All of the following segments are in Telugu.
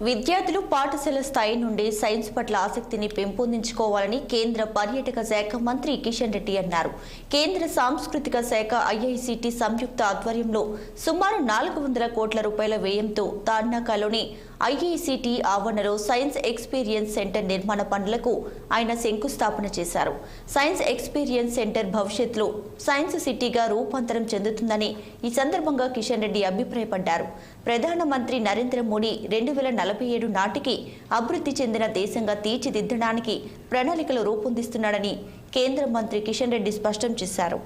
విద్యార్థులు పాఠశాల స్థాయి నుండి సైన్స్ పట్ల ఆసక్తిని పెంపొందించుకోవాలని కేంద్ర పర్యాటక శాఖ మంత్రి కిషన్ రెడ్డి అన్నారు. కేంద్ర సాంస్కృతిక శాఖ ఐఐసిటి సంయుక్త ఆధ్వర్యంలో సుమారు 400 కోట్ల రూపాయల వ్యయంతో తార్నాకలోని ఐఐసిటి ఆవరణలో సైన్స్ ఎక్స్పీరియన్స్ సెంటర్ నిర్మాణ పనులకు ఆయన శంకుస్థాపన చేశారు. సైన్స్ ఎక్స్పీరియన్స్ సెంటర్ భవిష్యత్తులో సైన్స్ సిటీగా రూపాంతరం చెందుతుందని ఈ సందర్భంగా కిషన్ రెడ్డి అభిప్రాయపడ్డారు. ప్రధానమంత్రి నరేంద్ర మోడీ 2047 నాటికి అభివృద్ధి చెందిన దేశంగా తీర్చిదిద్దడానికి ప్రణాళికలు రూపొందిస్తున్నాడని కేంద్ర మంత్రి కిషన్ రెడ్డి స్పష్టం చేశారు.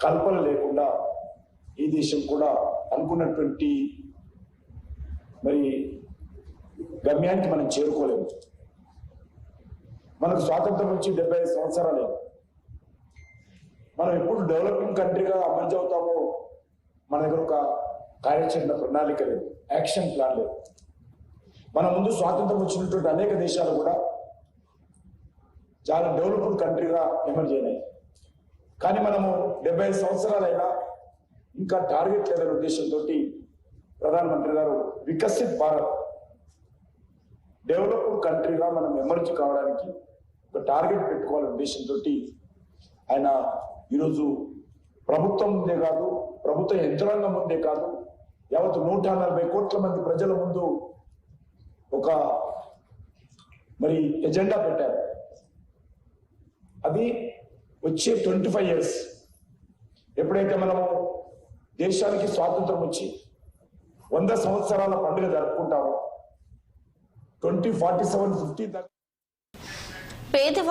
కల్పన లేకుండా ఈ దేశం కూడా అనుకున్నటువంటి గమ్యానికి మనం చేరుకోలేము. మనకు స్వాతంత్రం నుంచి 75 సంవత్సరాలే. మనం ఎప్పుడు డెవలపింగ్ కంట్రీగా అమలు అవుతామో మన దగ్గర ఒక కార్యాచరణ ప్రణాళిక లేదు, యాక్షన్ ప్లాన్ లేదు. మన ముందు స్వాతంత్రం వచ్చినటువంటి అనేక దేశాలు కూడా చాలా డెవలప్డ్ కంట్రీగా ఎమర్జ్ అయినాయి. కానీ మనము 75 సంవత్సరాలైనా ఇంకా టార్గెట్ లేదనే ఉద్దేశంతో ప్రధానమంత్రి గారు వికసిత్ భారత్ డెవలప్డ్ కంట్రీగా మనం ఎమర్జ్ కావడానికి ఒక టార్గెట్ పెట్టుకోవాలనే ఉద్దేశంతో ఆయన ఈరోజు ప్రభుత్వం ముందే కాదు, ప్రభుత్వ యంత్రాంగం ముందే కాదు, యావత్ 140 కోట్ల మంది ప్రజల ముందు ఒక ఎజెండా పెట్టారు. అది వచ్చే 25 years ఎప్పుడైతే మనము దేశానికి స్వాతంత్రం వచ్చి 100 సంవత్సరాల పండుగ జరుపుకుంటామో 2047-50 పేదవారి